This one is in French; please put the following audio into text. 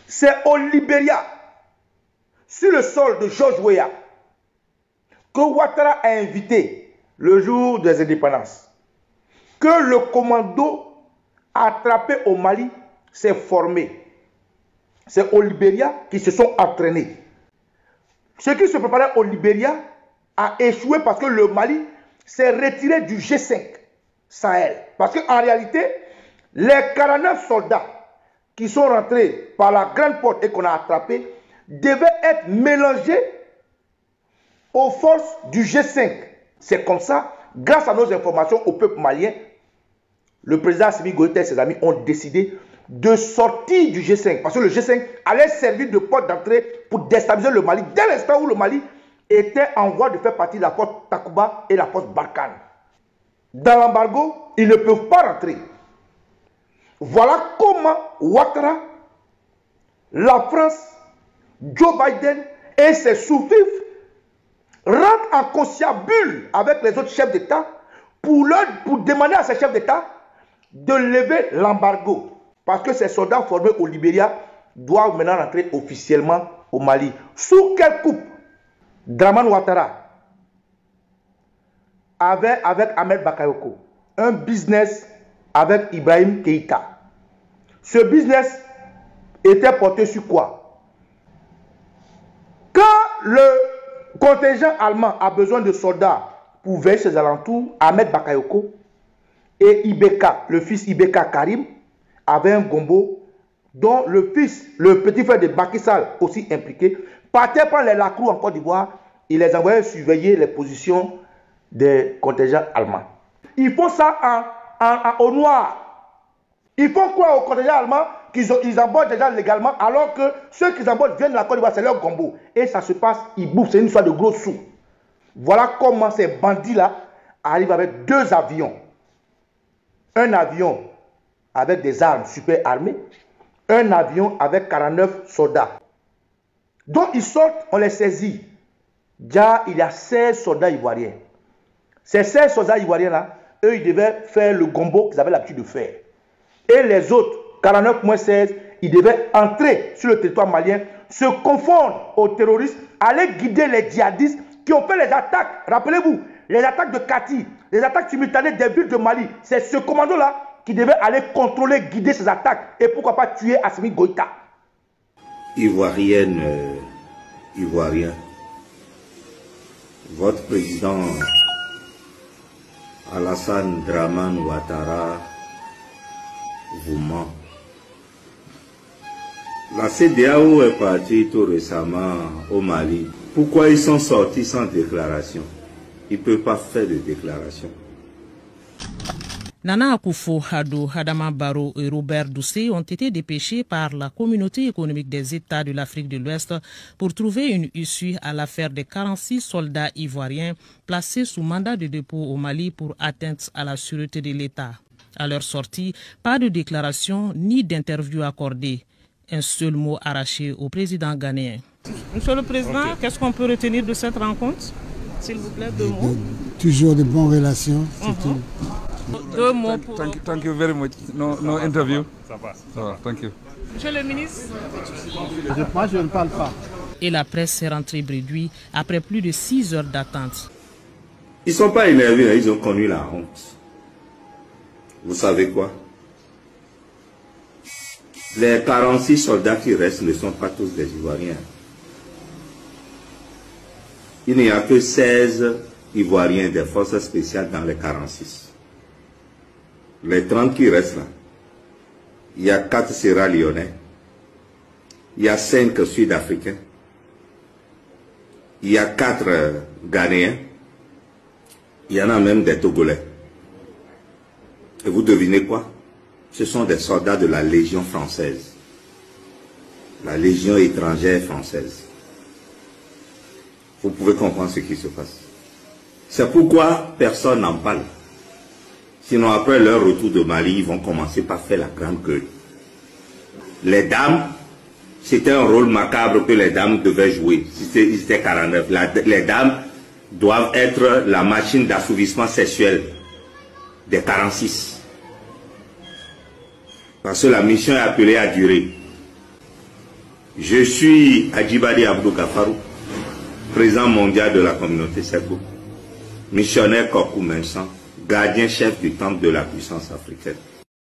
C'est au Libéria, sur le sol de George Weah, que Ouattara a invité le jour des indépendances, que le commando attrapé au Mali s'est formé. C'est au Libéria qu'ils se sont entraînés. Ce qui se préparait au Libéria a échoué parce que le Mali s'est retiré du G5 Sahel. Parce qu'en réalité, les 49 soldats qui sont rentrés par la grande porte et qu'on a attrapés devaient être mélangés aux forces du G5. C'est comme ça, grâce à nos informations au peuple malien, le président Assimi Goïta et ses amis ont décidé de sortir du G5. Parce que le G5 allait servir de porte d'entrée pour déstabiliser le Mali dès l'instant où le Mali était en voie de faire partie de la force Takuba et la force Barkhane. Dans l'embargo, ils ne peuvent pas rentrer. Voilà comment Ouattara, la France, Joe Biden et ses sous-fifres rentrent en conciliabule avec les autres chefs d'État pour demander à ces chefs d'État de lever l'embargo. Parce que ces soldats formés au Libéria doivent maintenant rentrer officiellement au Mali. Sous quelle coupe Dramane Ouattara avait avec Ahmed Bakayoko un business avec Ibrahim Keïta. Ce business était porté sur quoi? Quand le contingent allemand a besoin de soldats pour veiller ses alentours, Ahmed Bakayoko et Ibeka, le fils Ibeka Karim, avait un gombo dont le fils, le petit frère de Macky Sall, aussi impliqué, partait prendre les lacrous en Côte d'Ivoire et les envoyait surveiller les positions des contingents allemands. Ils font ça au noir. Ils font croire aux contingents allemands qu'ils embauchent déjà légalement, alors que ceux qui embauchent viennent de la Côte d'Ivoire, c'est leur gombo. Et ça se passe, ils bouffent, c'est une histoire de gros sous. Voilà comment ces bandits-là arrivent avec 2 avions. Un avion avec des armes super armées, un avion avec 49 soldats. Donc ils sortent, on les saisit. Déjà, il y a 16 soldats ivoiriens. Ces 16 soldats ivoiriens-là, eux, ils devaient faire le gombo qu'ils avaient l'habitude de faire. Et les autres, 49 moins 16, ils devaient entrer sur le territoire malien, se confondre aux terroristes, aller guider les djihadistes qui ont fait les attaques. Rappelez-vous, les attaques de Kati, les attaques simultanées des villes de Mali. C'est ce commando-là qui devait aller contrôler, guider ces attaques et pourquoi pas tuer Assimi Goïta. Ivoirienne, Ivoirien, votre président Alassane Dramane Ouattara vous ment. La CEDEAO est partie tout récemment au Mali. Pourquoi ils sont sortis sans déclaration? Ils ne peuvent pas faire de déclaration. Nana Akufo-Addo, Adama Barrow et Robert Doucet ont été dépêchés par la communauté économique des États de l'Afrique de l'Ouest pour trouver une issue à l'affaire des 46 soldats ivoiriens placés sous mandat de dépôt au Mali pour atteinte à la sûreté de l'État. À leur sortie, pas de déclaration ni d'interview accordée. Un seul mot arraché au président ghanéen. Monsieur le Président, qu'est-ce qu'on peut retenir de cette rencontre? S'il vous plaît, 2 mots. Toujours de bonnes relations, c'est tout. 2 mots pour... Thank you very much. No interview. Ça va, thank you. Monsieur le ministre. Moi, je ne parle pas. Et la presse s'est rentrée bredouille après plus de 6 heures d'attente. Ils ne sont pas énervés, ils ont connu la honte. Vous savez quoi? Les 46 soldats qui restent ne sont pas tous des Ivoiriens. Il n'y a que 16 Ivoiriens des forces spéciales dans les 46. Les 30 qui restent là, il y a 4 Sierra-Léonais, il y a 5 Sud-Africains, il y a 4 Ghanéens, il y en a même des Togolais. Et vous devinez quoi? Ce sont des soldats de la Légion française, la Légion étrangère française. Vous pouvez comprendre ce qui se passe. C'est pourquoi personne n'en parle. Sinon, après leur retour de Mali, ils vont commencer par faire la grande gueule. Les dames, c'était un rôle macabre que les dames devaient jouer. Ils étaient 49. Les dames doivent être la machine d'assouvissement sexuel des 46. Parce que la mission est appelée à durer. Je suis Adjibali Abdou Gafarou, président mondial de la communauté Sebo, missionnaire Kokou Vincent, gardien chef du temple de la puissance africaine.